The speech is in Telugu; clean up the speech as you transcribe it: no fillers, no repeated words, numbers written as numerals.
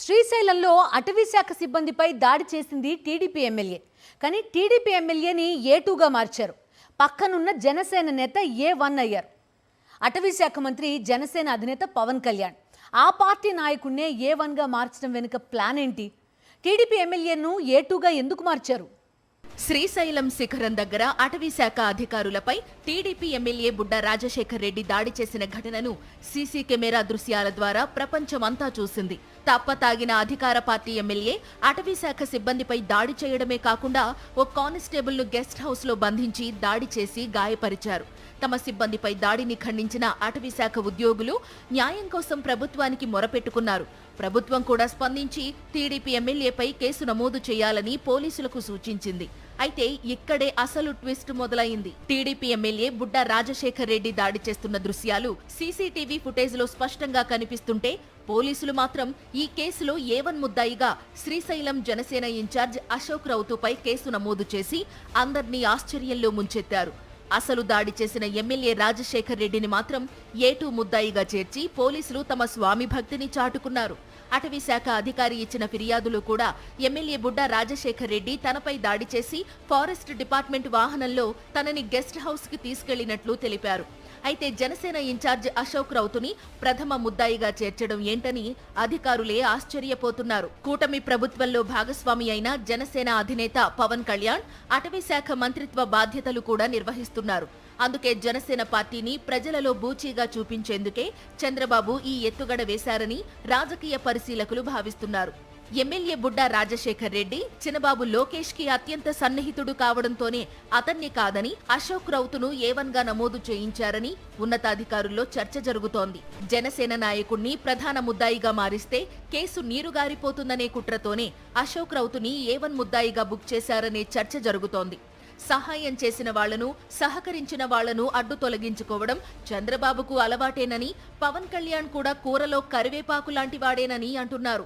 శ్రీశైలంలో అటవీ శాఖ సిబ్బందిపై దాడి చేసింది టీడీపీ ఎమ్మెల్యే. కానీ టీడీపీ ఎమ్మెల్యేని ఏ2గా మార్చారు. పక్కనున్న జనసేన నేత ఏ1 అయ్యారు. అటవీ శాఖ మంత్రి జనసేన అధినేత పవన్ కళ్యాణ్ ఆ పార్టీ నాయకుడినే ఏ1గా మార్చడం వెనుక ప్లాన్ ఏంటి? టీడీపీ ఎమ్మెల్యేను ఏ2గా ఎందుకు మార్చారు? శ్రీశైలం శిఖరం దగ్గర అటవీ శాఖ అధికారులపై టీడీపీ ఎమ్మెల్యే బుడ్డా రాజశేఖర్ రెడ్డి దాడి చేసిన ఘటనను సీసీ కెమెరా దృశ్యాల ద్వారా ప్రపంచమంతా చూసింది. తప్పతాగిన అధికార పార్టీ ఎమ్మెల్యే అటవీ శాఖ సిబ్బందిపై దాడి చేయడమే కాకుండా ఓ కానిస్టేబుల్ ను గెస్ట్ హౌస్ లో బంధించి దాడి చేసి గాయపరిచారు. తమ సిబ్బందిపై దాడిని ఖండించిన అటవీ శాఖ ఉద్యోగులు న్యాయం కోసం ప్రభుత్వానికి మొరపెట్టుకున్నారు. ప్రభుత్వం కూడా స్పందించి టీడీపీ ఎమ్మెల్యేపై కేసు నమోదు చేయాలని పోలీసులకు సూచించింది. అయితే ఇక్కడే అసలు ట్విస్ట్ మొదలైంది. టీడీపీ ఎమ్మెల్యే బుడ్డా రాజశేఖర్ రెడ్డి దాడి చేస్తున్న దృశ్యాలు సీసీటీవీ ఫుటేజ్ లో స్పష్టంగా కనిపిస్తుంటే పోలీసులు మాత్రం ఈ కేసులో ఏ1 ముద్దాయిగా శ్రీశైలం జనసేన ఇన్ఛార్జ్ అశోక్ రౌతుపై కేసు నమోదు చేసి అందర్నీ ఆశ్చర్యంలో ముంచెత్తారు. అసలు దాడి చేసిన ఎమ్మెల్యే రాజశేఖర్ రెడ్డిని మాత్రం ఏ2 ముద్దాయిగా చేర్చి పోలీసులు తమ స్వామి భక్తిని చాటుకున్నారు. అటవీ శాఖ అధికారి ఇచ్చిన ఫిర్యాదులో కూడా ఎమ్మెల్యే బుడ్డా రాజశేఖర్ రెడ్డి తనపై దాడి చేసి ఫారెస్ట్ డిపార్ట్మెంట్ వాహనంలో తనని గెస్ట్ హౌస్ కి తీసుకెళ్లినట్లు తెలిపారు. అయితే జనసేన ఇన్ఛార్జ్ అశోక్ రౌతుని ప్రథమ ముద్దాయిగా చేర్చడం ఏంటని అధికారులే ఆశ్చర్యపోతున్నారు. కూటమి ప్రభుత్వంలో భాగస్వామి అయిన జనసేన అధినేత పవన్ కళ్యాణ్ అటవీ శాఖ మంత్రిత్వ బాధ్యతలు కూడా నిర్వహిస్తున్నారు. అందుకే జనసేన పార్టీని ప్రజలలో బూచీగా చూపించేందుకే చంద్రబాబు ఈ ఎత్తుగడ వేశారని రాజకీయ పరిశీలకులు భావిస్తున్నారు. ఎమ్మెల్యే బుడ్డా రాజశేఖర్ రెడ్డి చినబాబు లోకేష్ కి అత్యంత సన్నిహితుడు కావడంతోనే అతన్ని కాదని అశోక్ రౌతును ఏ1గా నమోదు చేయించారని ఉన్నతాధికారుల్లో చర్చ జరుగుతోంది. జనసేన నాయకుణ్ణి ప్రధాన ముద్దాయిగా మారిస్తే కేసు నీరుగారిపోతుందనే కుట్రతోనే అశోక్ రౌతుని ఏ1 ముద్దాయిగా బుక్ చేశారనే చర్చ జరుగుతోంది. సహాయం చేసిన వాళ్లను, సహకరించిన వాళ్లను అడ్డు తొలగించుకోవడం చంద్రబాబుకు అలవాటేనని, పవన్ కళ్యాణ్ కూడా కూరలో కరివేపాకు లాంటి వాడేనని అంటున్నారు.